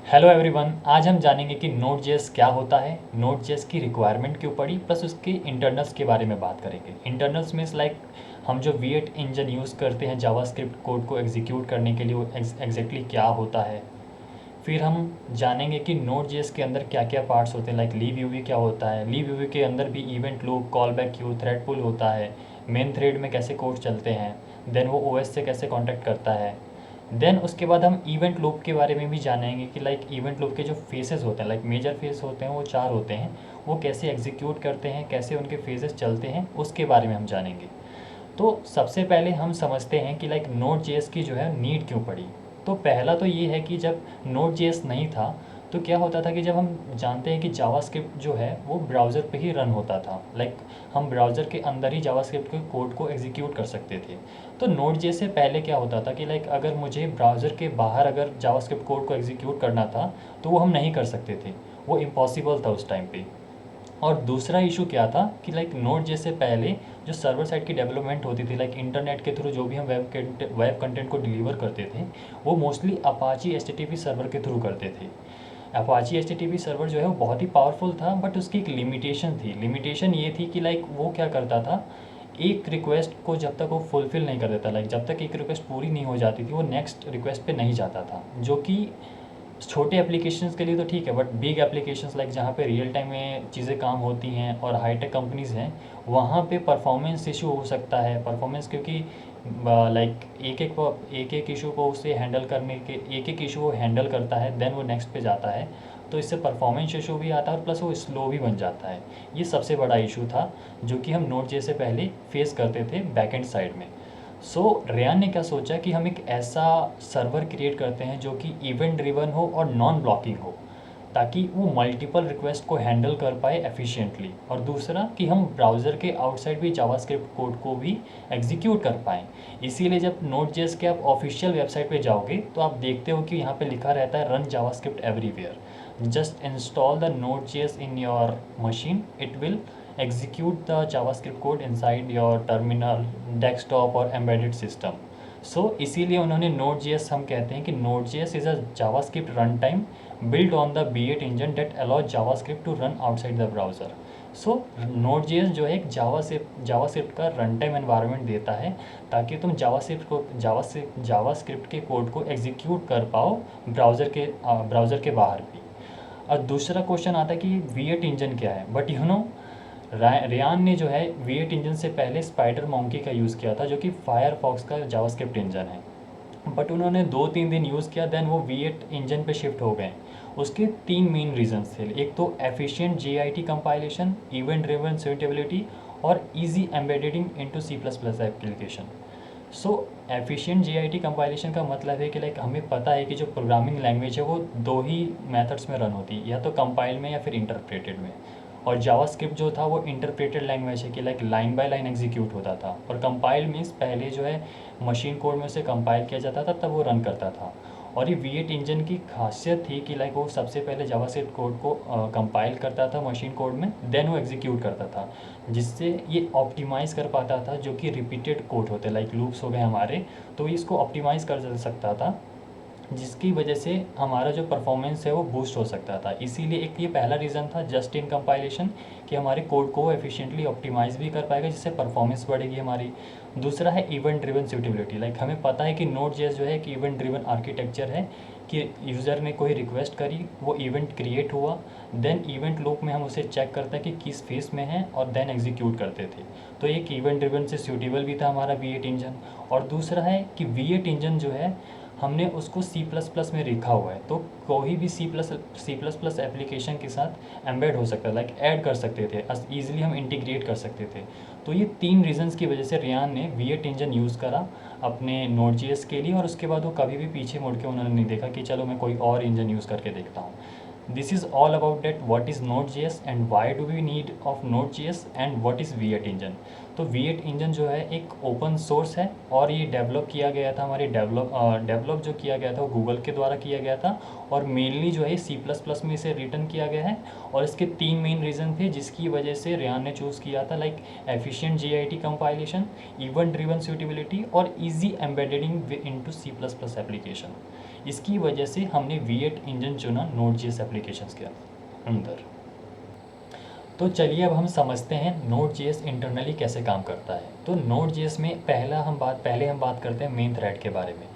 Hello everyone, आज हम जानेंगे कि नोड जेएस क्या होता है, नोड जेएस की रिक्वायरमेंट क्यों पड़ी, प्लस उसके इंटरनल्स के बारे में बात करेंगे। इंटरनल्स मीन्स लाइक हम जो V8 इंजन यूज़ करते हैं जावास्क्रिप्ट कोड को एग्जीक्यूट करने के लिए, वो एग्जैक्टली क्या होता है। फिर हम जानेंगे कि नोड जेएस के अंदर क्या क्या पार्ट्स होते हैं, लाइक लीव यूवी क्या होता है, लीव यूवी के अंदर भी event loop, call back queue, thread pool होता है, मेन थ्रेड में कैसे कोड चलते हैं, देन वो ओएस से कैसे कॉन्टैक्ट करता है। देन उसके बाद हम इवेंट लूप के बारे में भी जानेंगे कि लाइक इवेंट लूप के जो फेसेस होते हैं, लाइक मेजर फेस होते हैं वो 4 होते हैं, वो कैसे एग्जीक्यूट करते हैं, कैसे उनके फेसेस चलते हैं, उसके बारे में हम जानेंगे। तो सबसे पहले हम समझते हैं कि लाइक नोड जेएस की जो है नीड क्यों पड़ी। तो पहला तो ये है कि जब नोड जेएस नहीं था तो क्या होता था कि जब हम जानते हैं कि जावास्क्रिप्ट जो है वो ब्राउज़र पे ही रन होता था, लाइक हम ब्राउज़र के अंदर ही जावास्क्रिप्ट के कोड को एग्जीक्यूट कर सकते थे। तो नोड जेएस से पहले क्या होता था कि लाइक अगर मुझे ब्राउज़र के बाहर अगर जावास्क्रिप्ट कोड को एग्जीक्यूट करना था तो वो हम नहीं कर सकते थे, वो इम्पॉसिबल था उस टाइम पे। और दूसरा इशू क्या था कि लाइक नोड जैसे पहले जो सर्वर साइड की डेवलपमेंट होती थी, लाइक इंटरनेट के थ्रू जो भी हम वेब कंटेंट को डिलीवर करते थे, वो मोस्टली अपाची एचटीटीपी सर्वर के थ्रू करते थे। अपाची एचटीटीपी सर्वर जो है वो बहुत ही पावरफुल था, बट उसकी एक लिमिटेशन थी। लिमिटेशन ये थी कि लाइक वो क्या करता था, एक रिक्वेस्ट को जब तक वो फुलफ़िल नहीं कर देता, लाइक जब तक एक रिक्वेस्ट पूरी नहीं हो जाती थी वो नेक्स्ट रिक्वेस्ट पे नहीं जाता था, जो कि छोटे एप्लीकेशंस के लिए तो ठीक है, बट बिग एप्लीकेशंस लाइक जहाँ पे रियल टाइम में चीज़ें काम होती हैं और हाईटेक कंपनीज़ हैं, वहाँ पे परफॉर्मेंस इशू हो सकता है। परफॉर्मेंस क्योंकि लाइक एक एक इशू को उसे हैंडल करने के, एक एक इशू वो हैंडल करता है, देन वो नेक्स्ट पे जाता है, तो इससे परफॉर्मेंस इशू भी आता है और प्लस वो स्लो भी बन जाता है। ये सबसे बड़ा इशू था जो कि हम नोड जे से पहले फेस करते थे बैकएंड साइड में। सो रेयान ने क्या सोचा कि हम एक ऐसा सर्वर क्रिएट करते हैं जो कि इवेंट ड्रिवन हो और नॉन ब्लॉकिंग हो, ताकि वो मल्टीपल रिक्वेस्ट को हैंडल कर पाए एफिशिएंटली, और दूसरा कि हम ब्राउज़र के आउटसाइड भी जावास्क्रिप्ट कोड को भी एग्जीक्यूट कर पाएँ। इसीलिए जब नोड जेएस के आप ऑफिशियल वेबसाइट पे जाओगे तो आप देखते हो कि यहाँ पे लिखा रहता है run JavaScript everywhere. Just install the node JS in your machine, it will execute the JavaScript code inside your terminal, desktop और embedded system. सो इसीलिए उन्होंने Node.js, हम कहते हैं कि Node.js is a JavaScript runtime built on the V8 engine that allows JavaScript to run outside the browser. So Node.js जो है एक जावास्क्रिप्ट का रन टाइम एनवायरनमेंट देता है, ताकि तुम जावास्क्रिप्ट के कोड को एग्जीक्यूट कर पाओ ब्राउज़र के बाहर भी। और दूसरा क्वेश्चन आता है कि V8 इंजन क्या है, बट रेयान ने जो है V8 इंजन से पहले स्पाइडर मॉन्की का यूज़ किया था, जो कि फायरफॉक्स का जावास्क्रिप्ट इंजन है। बट उन्होंने 2-3 दिन यूज़ किया, देन वो V8 इंजन पे शिफ्ट हो गए। उसके 3 मेन रीजंस थे। एक तो efficient JIT compilation, event driven suitability और easy embedding into C++ application. So efficient JIT compilation का मतलब है कि लाइक हमें पता है कि जो प्रोग्रामिंग लैंग्वेज है वो 2 ही मेथड्स में रन होती है, या तो कंपाइल में या फिर इंटरप्रेटेड में। और जावास्क्रिप्ट जो था वो इंटरप्रेटेड लैंग्वेज है कि like line by line execute होता था, और कंपाइल मीन्स पहले जो है मशीन कोड में उसे कंपाइल किया जाता था तब वो रन करता था। और ये V8 इंजन की खासियत थी कि लाइक वो सबसे पहले जावास्क्रिप्ट कोड को कंपाइल करता था मशीन कोड में, देन वो एग्जीक्यूट करता था, जिससे ये ऑप्टिमाइज़ कर पाता था जो कि रिपीटेड कोड होते लाइक लूप्स हो गए हमारे, तो इसको ऑप्टिमाइज़ कर सकता था, जिसकी वजह से हमारा जो परफॉर्मेंस है वो बूस्ट हो सकता था। इसीलिए एक ये पहला रीज़न था जस्ट इन कंपाइलेशन, कि हमारे कोड को एफिशिएंटली ऑप्टिमाइज़ भी कर पाएगा, जिससे परफॉर्मेंस बढ़ेगी हमारी। दूसरा है इवेंट ड्रिवन सूटेबिलिटी, लाइक हमें पता है कि Node.js जो है कि इवेंट ड्रिवन आर्किटेक्चर है, कि यूज़र ने कोई रिक्वेस्ट करी, वो इवेंट क्रिएट हुआ, देन इवेंट लूप में हम उसे चेक करते हैं कि किस फेस में है, और देन एग्जीक्यूट करते थे। तो एक इवेंट ड्रिवन से सूटेबल भी था हमारा V8 इंजन। और दूसरा है कि V8 इंजन जो है हमने उसको C++ में लिखा हुआ है, तो कोई भी C++ एप्लीकेशन के साथ एम्बेड हो सकता है, लाइक ऐड कर सकते थे, ईजिली हम इंटीग्रेट कर सकते थे। तो ये 3 रीज़न्स की वजह से रेयान ने V8 इंजन यूज़ करा अपने Node.js के लिए, और उसके बाद वो कभी भी पीछे मुड़ के उन्होंने नहीं देखा कि चलो मैं कोई और इंजन यूज़ करके देखता हूँ। This is all about that what is Node.js and why do we need of Node.js and what is V8 engine. तो V8 इंजन जो है एक ओपन सोर्स है, और ये डेवलप किया गया था, हमारे डेवलप जो किया गया था वो गूगल के द्वारा किया गया था, और मेनली जो है C++ में इसे रिटर्न किया गया है। और इसके 3 मेन रीज़न थे जिसकी वजह से रेयान ने चूज़ किया था, like efficient JIT compilation, event driven suitability और easy embedding into C++ application. इसकी वजह से हमने V8 इंजन चुना Node.js एप्लीकेशंस के अंदर। तो चलिए अब हम समझते हैं Node.js इंटरनली कैसे काम करता है। तो Node.js में पहले हम बात करते हैं मेन थ्रेड के बारे में।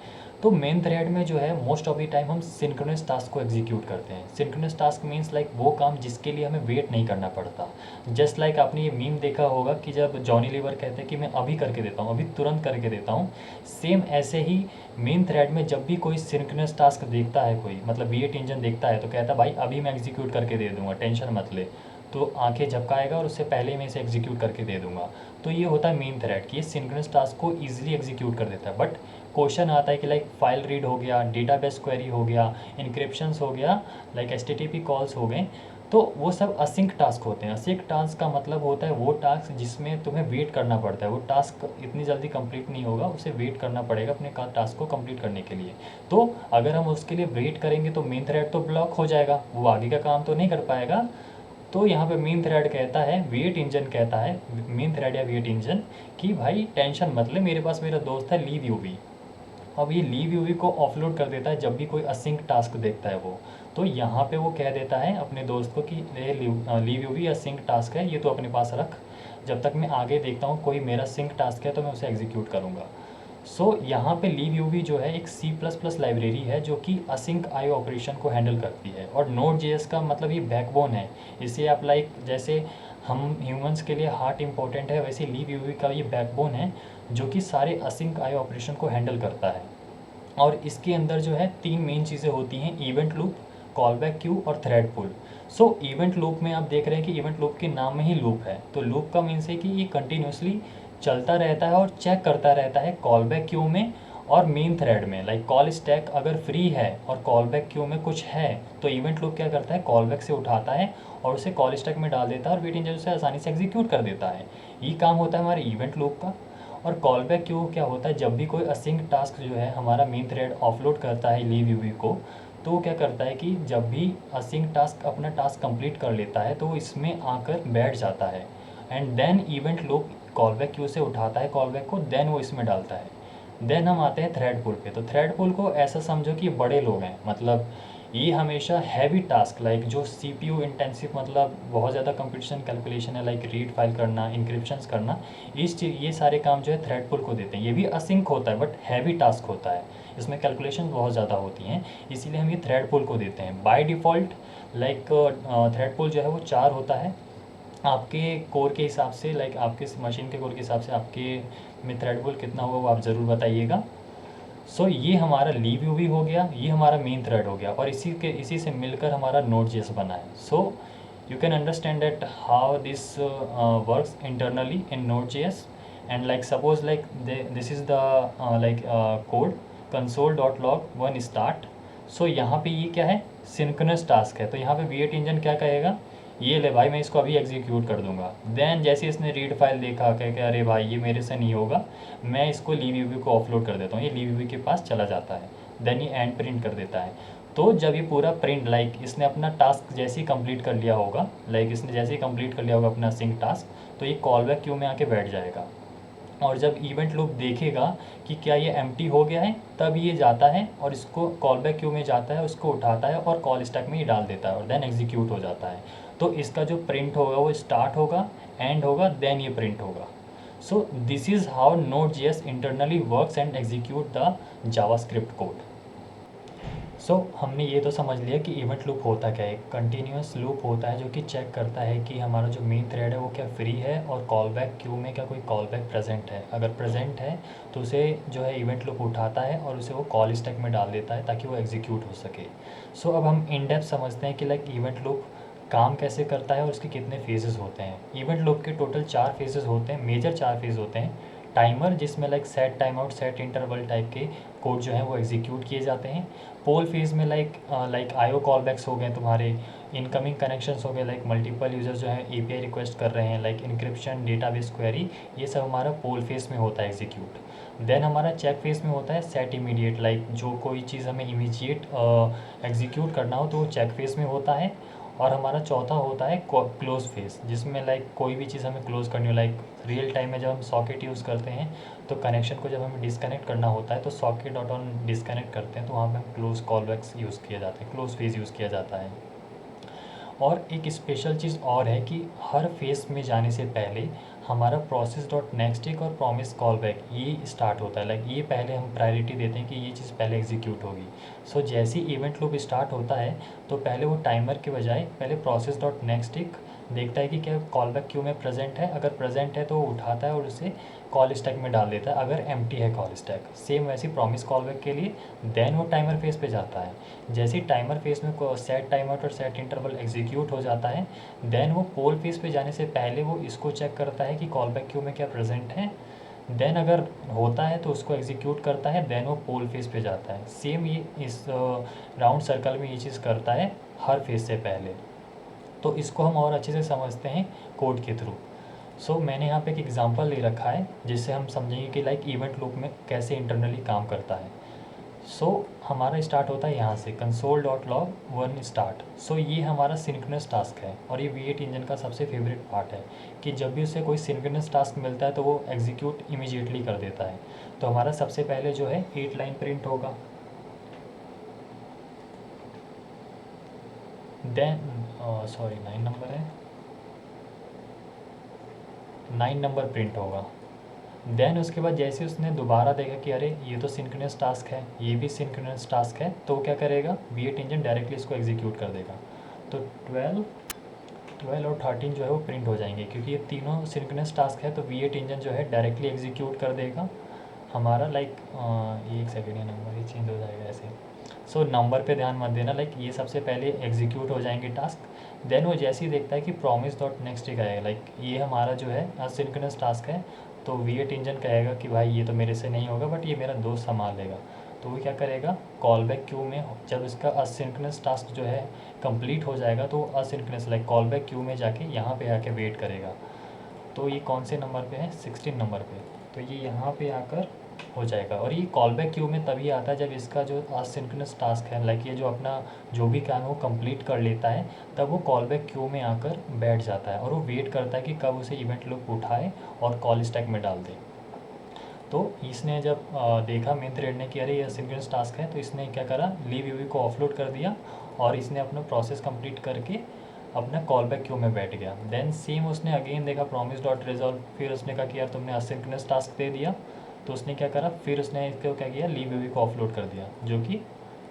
तो मेन थ्रेड में जो है मोस्ट ऑफ द टाइम हम सिंक्रोनस टास्क को एग्जीक्यूट करते हैं। सिंक्रोनस टास्क मीन्स लाइक वो काम जिसके लिए हमें वेट नहीं करना पड़ता। जस्ट लाइक आपने ये मीम देखा होगा कि जब जॉनी लीवर कहते हैं कि मैं अभी करके देता हूँ, अभी तुरंत करके देता हूँ, सेम ऐसे ही मेन थ्रेड में जब भी कोई सिंक्रोनस टास्क देखता है, कोई मतलब V8 इंजन देखता है, तो कहता है भाई अभी मैं एग्जीक्यूट करके दे दूंगा, टेंशन मत ले। तो आंखें झपकाएगा और उससे पहले मैं इसे एग्जीक्यूट करके दे दूंगा। तो ये होता है मेन थ्रेड कि ये सिंक्रोनस टास्क को ईजिली एग्जीक्यूट कर देता है। बट क्वेश्चन आता है कि लाइक फाइल रीड हो गया, डेटाबेस क्वेरी हो गया, इनक्रिप्शंस हो गया, लाइक HTTP कॉल्स हो गए, तो वो सब असिंक टास्क होते हैं। असिंक टास्क का मतलब होता है वो टास्क जिसमें तुम्हें वेट करना पड़ता है। वो टास्क इतनी जल्दी कंप्लीट नहीं होगा, उसे वेट करना पड़ेगा अपने टास्क को कंप्लीट करने के लिए। तो अगर हम उसके लिए वेट करेंगे तो मेन थ्रेड तो ब्लॉक हो जाएगा, वो आगे का काम तो नहीं कर पाएगा। तो यहाँ पे मेन थ्रेड कहता है, V8 इंजन कहता है, मेन थ्रेड या V8 इंजन, कि भाई टेंशन मत ले, मेरे पास मेरा दोस्त है लीव यूवी। अब ये लीव यूवी को ऑफलोड कर देता है जब भी कोई असिंक टास्क देखता है वो। तो यहाँ पे वो कह देता है अपने दोस्त को कि ये लीव यूवी असिंक टास्क है, ये तो अपने पास रख, जब तक मैं आगे देखता हूँ कोई मेरा सिंक टास्क है तो मैं उसे एग्जीक्यूट करूँगा। सो यहाँ पे लीव यूवी जो है एक C++ लाइब्रेरी है जो कि असिंक आई ऑपरेशन को हैंडल करती है। और Node.js का मतलब ये बैकबोन है। इसे आप लाइक जैसे हम ह्यूमंस के लिए हार्ट इंपॉर्टेंट है, वैसे लीव यूवी का ये बैकबोन है जो कि सारे असिंक आई ऑपरेशन को हैंडल करता है। और इसके अंदर जो है 3 मेन चीज़ें होती हैं, इवेंट लूप, कॉलबैक क्यू और थ्रेड पुल। सो इवेंट लूप में आप देख रहे हैं कि इवेंट लूप के नाम में ही लूप है। तो लूप का मीन्स है कि ये कंटिन्यूसली चलता रहता है और चेक करता रहता है कॉलबैक क्यू में और मेन थ्रेड में। लाइक कॉल स्टैक अगर फ्री है और कॉलबैक क्यू में कुछ है तो इवेंट लूप क्या करता है, कॉलबैक से उठाता है और उसे कॉल स्टैक में डाल देता है और वेट इंजन उसे आसानी से एग्जीक्यूट कर देता है। ये काम होता है हमारे इवेंट लूप का। और कॉलबैक क्यू क्या होता है, जब भी कोई असिंक टास्क जो है हमारा मेन थ्रेड ऑफलोड करता है लीव यूवी को, तो वो क्या करता है कि जब भी असिंक टास्क अपना टास्क कंप्लीट कर लेता है तो वो इसमें आकर बैठ जाता है। And then event loop callback queue से उठाता है कॉलबैक को, देन वो इसमें डालता है। देन हम आते हैं थ्रेड पुल पे। तो थ्रेड पुल को ऐसा समझो कि बड़े लोग हैं, मतलब ये हमेशा हैवी टास्क लाइक जो CPU इंटेंसिव, मतलब बहुत ज़्यादा कंप्यूटेशन कैलकुलेशन है, लाइक रीड फाइल करना, इंक्रिप्शंस करना, ये सारे काम जो है थ्रेड पुल को देते हैं। ये भी असिंक होता है बट हैवी टास्क होता है, इसमें कैलकुलेशन बहुत ज़्यादा होती हैं, इसीलिए हम ये थ्रेड पुल को देते हैं। बाय डिफ़ॉल्ट लाइक थ्रेड पुल जो है वो 4 होता है आपके कोर के हिसाब से, लाइक आपके मशीन के कोर के हिसाब से आपके में थ्रेड पुल कितना होगा वो आप ज़रूर बताइएगा। सो ये हमारा लीव यूवी हो गया, ये हमारा मेन थ्रेड हो गया और इसी से मिलकर हमारा Node.js बना है। So you can understand that how this works internally in Node.js। And like suppose like this is the like code console.log1 start. So यहाँ पे ये क्या है, सिंक्रोनस टास्क है। तो यहाँ पे V8 इंजन क्या कहेगा, ये ले भाई मैं इसको अभी एग्जीक्यूट कर दूंगा। देन जैसे इसने रीड फाइल देखा, कह के अरे भाई ये मेरे से नहीं होगा, मैं इसको लीव यूवी को ऑफलोड कर देता हूँ, ये लीव यूवी के पास चला जाता है। देन ये एंड प्रिंट कर देता है। तो जब ये पूरा प्रिंट लाइक इसने अपना टास्क जैसे ही कंप्लीट कर लिया होगा, लाइक इसने जैसे ही कंप्लीट कर लिया होगा अपना सिंक टास्क, तो ये कॉलबैक क्यू में आके बैठ जाएगा। और जब इवेंट लूप देखेगा कि क्या ये एम्प्टी हो गया है, तब ये जाता है और इसको कॉलबैक क्यू में जाता है, उसको उठाता है और कॉल स्टैक में ये डाल देता है और देन एग्जीक्यूट हो जाता है। तो इसका जो प्रिंट होगा वो स्टार्ट होगा, एंड होगा, देन ये प्रिंट होगा। So this is how Node.js internally works and execute the JavaScript code. So हमने ये तो समझ लिया कि इवेंट लूप होता क्या है। कंटिन्यूस लूप होता है जो कि चेक करता है कि हमारा जो मेन थ्रेड है वो क्या फ्री है और कॉलबैक क्यू में क्या कोई कॉलबैक प्रेजेंट है। अगर प्रेजेंट है तो उसे जो है इवेंट लूप उठाता है और उसे वो कॉल स्टैक में डाल देता है ताकि वो एग्जीक्यूट हो सके। सो अब हम इन डेप्थ समझते हैं कि लाइक इवेंट लूप काम कैसे करता है और उसके कितने फेजेस होते हैं। इवेंट लूप के टोटल 4 फेजेस होते हैं, मेजर 4 फेज होते हैं। टाइमर, जिसमें like set time out, set interval type के कोड जो हैं वो एग्जीक्यूट किए जाते हैं। पोल फेज़ में लाइक आईओ कॉलबैक्स हो गए, तुम्हारे इनकमिंग कनेक्शंस हो गए, लाइक मल्टीपल यूजर्स जो है एपीआई रिक्वेस्ट कर रहे हैं, लाइक इंक्रिप्शन, डेटाबेस क्वेरी, ये सब हमारा पोल फेज़ में होता है एग्जीक्यूट। देन हमारा चेक फेज़ में होता है सेट इमीडिएट, लाइक जो कोई चीज़ हमें इमीडिएट एग्जीक्यूट करना हो तो वो चेक फेज़ में होता है। और हमारा चौथा होता है क्लोज फेस, जिसमें लाइक कोई भी चीज़ हमें क्लोज करनी हो, लाइक रियल टाइम में जब हम सॉकेट यूज़ करते हैं तो कनेक्शन को जब हमें डिस्कनेक्ट करना होता है तो सॉकेट डॉट ऑन डिस्कनेक्ट करते हैं, तो वहाँ पे हम क्लोज कॉलबैक्स यूज़ किए जाते हैं, क्लोज फेस यूज़ किया जाता है। और एक स्पेशल चीज़ और है कि हर फेस में जाने से पहले हमारा प्रोसेस डॉट नेक्स्ट टिक और प्रॉमिस कॉल बैक ये स्टार्ट होता है, लाइक ये पहले हम प्रायोरिटी देते हैं कि ये चीज़ पहले एग्जीक्यूट होगी। सो जैसे ही इवेंट लूप स्टार्ट होता है तो पहले वो टाइमर के बजाय पहले प्रोसेस डॉट नेक्स्ट टिक देखता है कि क्या कॉल बैक क्यू में प्रेजेंट है, अगर प्रेजेंट है तो वो उठाता है और उसे कॉल स्टैक में डाल देता है, अगर एम्प्टी है कॉल स्टैक। सेम वैसे प्रॉमिस कॉल बैक के लिए देन वो टाइमर फेस पे जाता है। जैसे ही टाइमर फेस में सेट टाइमर और सेट इंटरवल एग्जीक्यूट हो जाता है, देन वो पोल फेस पे जाने से पहले वो इसको चेक करता है कि कॉल बैक क्यू में क्या प्रेजेंट है, देन अगर होता है तो उसको एग्जीक्यूट करता है, देन वो पोल फेस पे जाता है। सेम ये इस राउंड सर्कल में ये चीज़ करता है हर फेस से पहले। तो इसको हम और अच्छे से समझते हैं कोड के थ्रू। सो मैंने यहाँ पे एक एग्जांपल ले रखा है जिससे हम समझेंगे कि लाइक इवेंट लूप में कैसे इंटरनली काम करता है। सो हमारा स्टार्ट होता है यहाँ से console dot log one start. So ये हमारा सिंक्रोनस टास्क है और ये V8 इंजन का सबसे फेवरेट पार्ट है कि जब भी उसे कोई सिंक्रोनस टास्क मिलता है तो वो एग्जीक्यूट इमीडिएटली कर देता है। तो हमारा सबसे पहले जो है 8 लाइन प्रिंट होगा, देन सॉरी 9 नंबर है, 9 नंबर प्रिंट होगा। देन उसके बाद जैसे उसने दोबारा देखा कि अरे ये तो सिंक्रोनस टास्क है, ये भी सिंक्रोनस टास्क है, तो वो क्या करेगा V8 इंजन डायरेक्टली इसको एग्जीक्यूट कर देगा। तो 12 और 13 जो है वो प्रिंट हो जाएंगे क्योंकि ये तीनों सिंक्रोनस टास्क है, तो V8 इंजन जो है डायरेक्टली एग्जीक्यूट कर देगा हमारा। लाइक ये एक सेकेंड, ये नंबर ही चेंज हो जाएगा ऐसे। सो नंबर पे ध्यान मत देना, लाइक ये सबसे पहले एग्जीक्यूट हो जाएंगे टास्क। देन वो जैसे ही देखता है कि प्रॉमिस डॉट नेक्स्ट एक आएगा, लाइक ये हमारा जो है असिंक्रोनस टास्क है, तो V8 इंजन कहेगा कि भाई ये तो मेरे से नहीं होगा बट ये मेरा दोस्त संभाल लेगा। तो वो क्या करेगा कॉल बैक क्यू में, जब इसका असिंक्रोनस टास्क जो है कंप्लीट हो जाएगा तो asynchronous like call back Q में जाके यहाँ पे आके वेट करेगा। तो ये कौन से नंबर पे है 16 नंबर पे, तो ये यहाँ पे आकर हो जाएगा। और ये कॉल बैक क्यू में तभी आता है जब इसका जो असिंक्रोनस टास्क है, लाइक ये जो अपना जो भी काम है वो कंप्लीट कर लेता है, तब वो कॉल बैक क्यू में आकर बैठ जाता है और वो वेट करता है कि कब उसे इवेंट लूप उठाए और कॉल स्टैक में डाल दे। तो इसने जब देखा मेन थ्रेड ने कि अरे ये सिंक्रोनस टास्क है, तो इसने क्या करा लीव यूवी को ऑफलोड कर दिया और इसने अपना प्रोसेस कंप्लीट करके अपना कॉल बैक क्यू में बैठ गया। देन सेम उसने अगेन देखा प्रॉमिस डॉट रिजॉल्व, फिर उसने कहा कि यार तुमने असिंक्रोनस टास्क दे दिया, तो उसने क्या करा फिर उसने इसको क्या किया लीव यूवी को ऑफलोड कर दिया, जो कि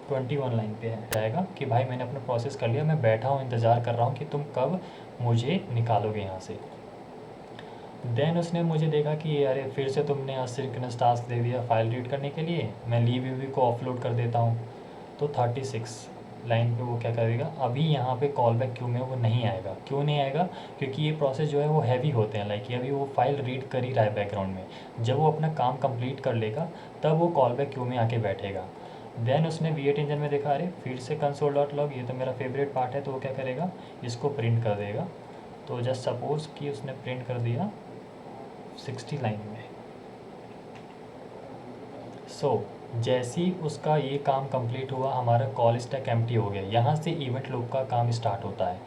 21 लाइन पे जाएगा कि भाई मैंने अपना प्रोसेस कर लिया, मैं बैठा हूँ इंतज़ार कर रहा हूँ कि तुम कब मुझे निकालोगे यहाँ से। देन उसने मुझे देखा कि अरे फिर से तुमने असिंक्रोनस टास्क दे दिया फाइल रीड करने के लिए, मैं लीव यूवी को ऑफलोड कर देता हूँ। तो 36 लाइन पे वो क्या करेगा अभी यहाँ पे कॉल बैक क्यू में वो नहीं आएगा। क्यों नहीं आएगा, क्योंकि ये प्रोसेस जो है वो हैवी होते हैं, लाइक ये अभी वो फाइल रीड कर ही रहा है बैकग्राउंड में। जब वो अपना काम कंप्लीट कर लेगा तब वो कॉल बैक क्यू में आके बैठेगा। देन उसने V8 इंजन में देखा अरे फिर से कंसोल डॉट लॉग, ये तो मेरा फेवरेट पार्ट है, तो वो क्या करेगा इसको प्रिंट कर देगा। तो जस्ट सपोज कि उसने प्रिंट कर दिया 60 लाइन में। सो जैसे ही उसका ये काम कंप्लीट हुआ हमारा कॉल स्टैक एम्प्टी हो गया, यहाँ से इवेंट लूप का काम स्टार्ट होता है।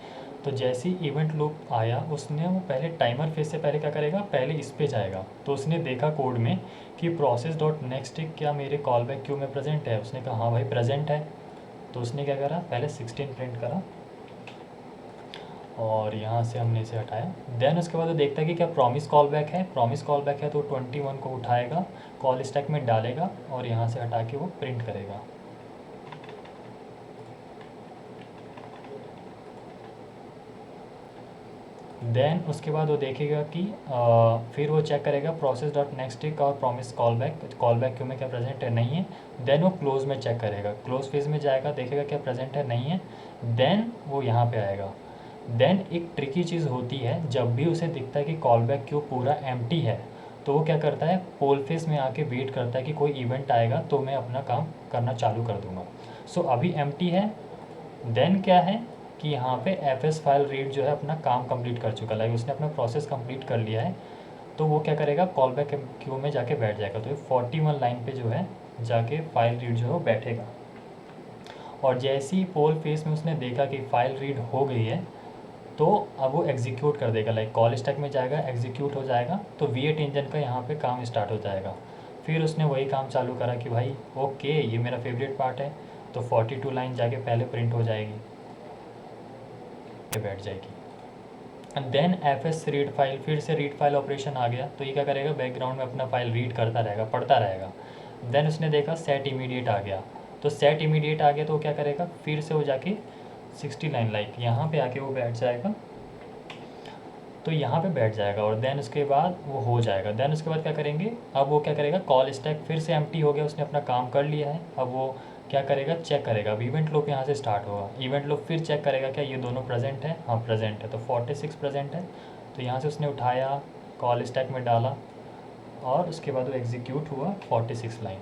तो जैसे ही इवेंट लूप आया उसने वो पहले टाइमर फेज से पहले क्या करेगा पहले इस पे जाएगा। तो उसने देखा कोड में कि प्रोसेस डॉट नेक्स्ट क्या मेरे कॉल बैक क्यू में प्रेजेंट है, उसने कहा हाँ भाई प्रेजेंट है। तो उसने क्या करा पहले 16 प्रिंट करा और यहाँ से हमने इसे हटाया। देन उसके बाद वो देखता है कि क्या प्रॉमिस कॉल बैक है, प्रॉमिस कॉल बैक है तो 21 को उठाएगा कॉल स्टैक में डालेगा और यहाँ से हटा के वो प्रिंट करेगा। देन उसके बाद वो देखेगा कि फिर वो चेक करेगा प्रोसेस डॉट नेक्स्ट टिक और प्रॉमिस कॉल बैक क्यों में क्या प्रेजेंट है नहीं है। देन वो क्लोज में चेक करेगा, क्लोज फेज में जाएगा देखेगा क्या प्रेजेंट है नहीं है, देन वो यहाँ पे आएगा। देन एक ट्रिकी चीज़ होती है जब भी उसे दिखता है कि कॉल बैक क्यू पूरा एम्प्टी है तो वो क्या करता है पोल फेस में आके वेट करता है कि कोई इवेंट आएगा तो मैं अपना काम करना चालू कर दूंगा। सो अभी एम्प्टी है। देन क्या है कि यहाँ पे एफ फाइल रीड जो है अपना काम कंप्लीट कर चुका है, उसने अपना प्रोसेस कंप्लीट कर लिया है। तो वो क्या करेगा कॉल बैक क्यू में जाके बैठ जाएगा। तो ये 41 लाइन पे जो है जाके फाइल रीड जो है वो बैठेगा। और जैसे ही पोल फेस में उसने देखा कि फ़ाइल रीड हो गई है, तो अब वो एग्जीक्यूट कर देगा, लाइक कॉल स्टैक में जाएगा, एग्जीक्यूट हो जाएगा, तो V8 इंजन का यहाँ पे काम स्टार्ट हो जाएगा। फिर उसने वही काम चालू करा कि भाई ओके ये मेरा फेवरेट पार्ट है, तो 42 लाइन जाके पहले प्रिंट हो जाएगी, ये बैठ जाएगी। And then fs read file, फिर से रीड फाइल ऑपरेशन आ गया, तो ये क्या करेगा, बैकग्राउंड में अपना फाइल रीड करता रहेगा, पढ़ता रहेगा। देन उसने देखा सेट इमीडिएट आ गया, तो सेट इमीडिएट आ गया तो वो क्या करेगा, फिर से वो जाके 60 लाइन लाइक यहाँ पे आके वो बैठ जाएगा, तो यहाँ पे बैठ जाएगा और देन उसके बाद वो हो जाएगा। देन उसके बाद क्या करेंगे, अब वो क्या करेगा, कॉल स्टैक फिर से एम्प्टी हो गया, उसने अपना काम कर लिया है। अब वो क्या करेगा, चेक करेगा, अब इवेंट लूप यहाँ से स्टार्ट होगा, इवेंट लूप फिर चेक करेगा क्या ये दोनों प्रेजेंट है, हाँ प्रेजेंट है, तो 46 प्रेजेंट है, तो यहाँ से उसने उठाया, कॉल स्टैक में डाला और उसके बाद वो एग्जीक्यूट हुआ 46 लाइन।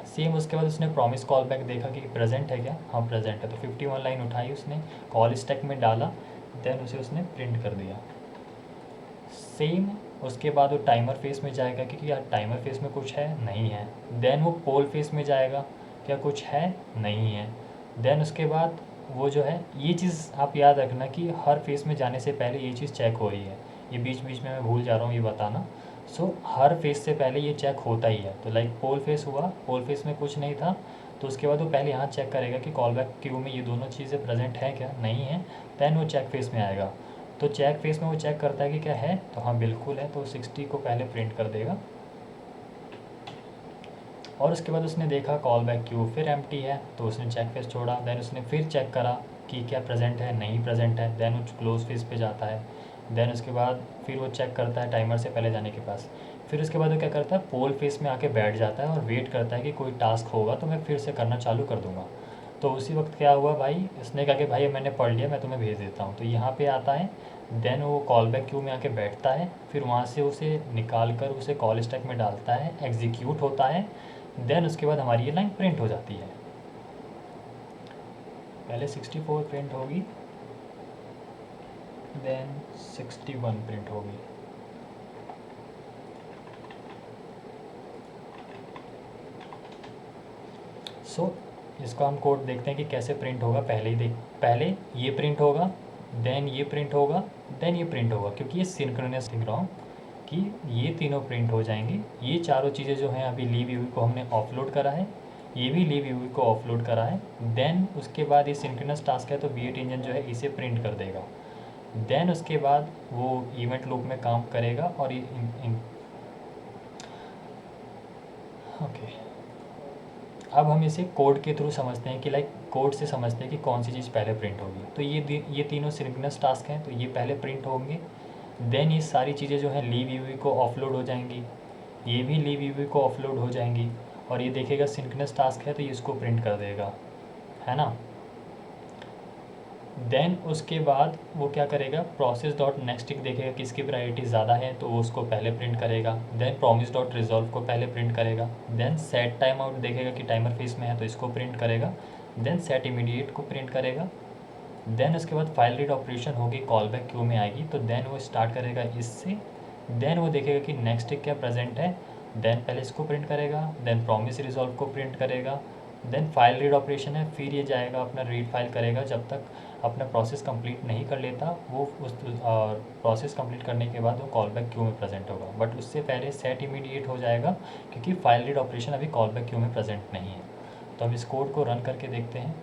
सेम उसके बाद उसने प्रॉमिस कॉल बैक देखा कि प्रेजेंट है क्या, हाँ प्रेजेंट है, तो 51 लाइन उठाई उसने, कॉल स्टैक में डाला, देन उसे उसने प्रिंट कर दिया। सेम उसके बाद वो टाइमर फेस में जाएगा क्योंकि यार टाइमर फेस में कुछ है नहीं है। देन वो पोल फेस में जाएगा, क्या कुछ है नहीं है। देन उसके बाद वो जो है, ये चीज़ आप याद रखना कि हर फेस में जाने से पहले ये चीज़ चेक हो रही है, ये बीच बीच में मैं भूल जा रहा हूँ ये बताना। सो हर फेस से पहले ये चेक होता ही है। तो लाइक पोल फेस हुआ, पोल फेस में कुछ नहीं था, तो उसके बाद वो पहले यहाँ चेक करेगा कि कॉल बैक क्यू में ये दोनों चीज़ें प्रेजेंट हैं क्या, नहीं है। देन वो चेक फेस में आएगा, तो चेक फेस में वो चेक करता है कि क्या है, तो हाँ बिल्कुल है, तो 60 को पहले प्रिंट कर देगा। और उसके बाद उसने देखा कॉल बैक क्यू फिर एम्प्टी है, तो उसने चेक फेस छोड़ा। देन उसने फिर चेक करा कि क्या प्रेजेंट है, नहीं प्रेजेंट है। देन वो क्लोज फेस पे जाता है। देन उसके बाद फिर वो चेक करता है टाइमर से पहले जाने के पास। फिर उसके बाद वो क्या करता है, पोल फेस में आके बैठ जाता है और वेट करता है कि कोई टास्क होगा तो मैं फिर से करना चालू कर दूँगा। तो उसी वक्त क्या हुआ भाई, इसने कहा कि भाई मैंने पढ़ लिया, मैं तुम्हें भेज देता हूँ, तो यहाँ पे आता है। देन वो कॉल बैक क्यू में आके बैठता है, फिर वहाँ से उसे निकाल कर उसे कॉल स्टैक में डालता है, एग्जीक्यूट होता है। देन उसके बाद हमारी ये लाइन प्रिंट हो जाती है। पहले 64 प्रिंट होगी, देन 61 प्रिंट होगी। सो इसको हम कोड देखते हैं कि कैसे प्रिंट होगा। पहले ये प्रिंट होगा, देन ये प्रिंट होगा, देन ये प्रिंट होगा, क्योंकि ये सिंक्रोनस लिख रहा हूँ कि ये तीनों प्रिंट हो जाएंगी। ये चारों चीज़ें जो हैं, अभी लीव यूवी को हमने ऑफलोड करा है, ये भी लीव यूवी को ऑफलोड करा है। देन उसके बाद ये सिंक्रोनस टास्क है, तो V8 इंजन जो है इसे प्रिंट कर देगा। देन उसके बाद वो इवेंट लूप में काम करेगा और ये ओके। अब हम इसे कोड के थ्रू समझते हैं कि लाइक कोड से समझते हैं कि कौन सी चीज़ पहले प्रिंट होगी। तो ये तीनों सिंक्रोनस टास्क हैं, तो ये पहले प्रिंट होंगे। देन ये सारी चीज़ें जो हैं लीव यूवी को ऑफलोड हो जाएंगी, ये भी लीव यूवी को ऑफलोड हो जाएंगी, और ये देखेगा सिंक्रोनस टास्क है तो ये इसको प्रिंट कर देगा, है ना। देन उसके बाद वो क्या करेगा, प्रोसेस डॉट नेक्स्ट टिक देखेगा किसकी प्रायोरिटी ज़्यादा है तो वो उसको पहले प्रिंट करेगा। देन प्रॉमिस डॉट रिजॉल्व को पहले प्रिंट करेगा। देन सेट टाइम आउट देखेगा कि टाइमर फेस में है तो इसको प्रिंट करेगा। देन सेट इमीडिएट को प्रिंट करेगा। देन उसके बाद फाइल रीड ऑपरेशन होगी, कॉल बैक क्यू में आएगी, तो देन वो स्टार्ट करेगा इससे। देन वो देखेगा कि नेक्स्ट टिक क्या प्रेजेंट है, देन पहले इसको प्रिंट करेगा। देन प्रॉमिस रिजॉल्व को प्रिंट करेगा। देन फाइल रीड ऑपरेशन है, फिर ये जाएगा अपना रीड फाइल करेगा, जब तक अपना प्रोसेस कंप्लीट नहीं कर लेता वो उस प्रोसेस कंप्लीट करने के बाद वो कॉल बैक क्यू में प्रेजेंट होगा। बट उससे पहले सेट इमीडिएट हो जाएगा क्योंकि फाइल रीड ऑपरेशन अभी कॉल बैक क्यू में प्रेजेंट नहीं है। तो हम इस कोड को रन करके देखते हैं।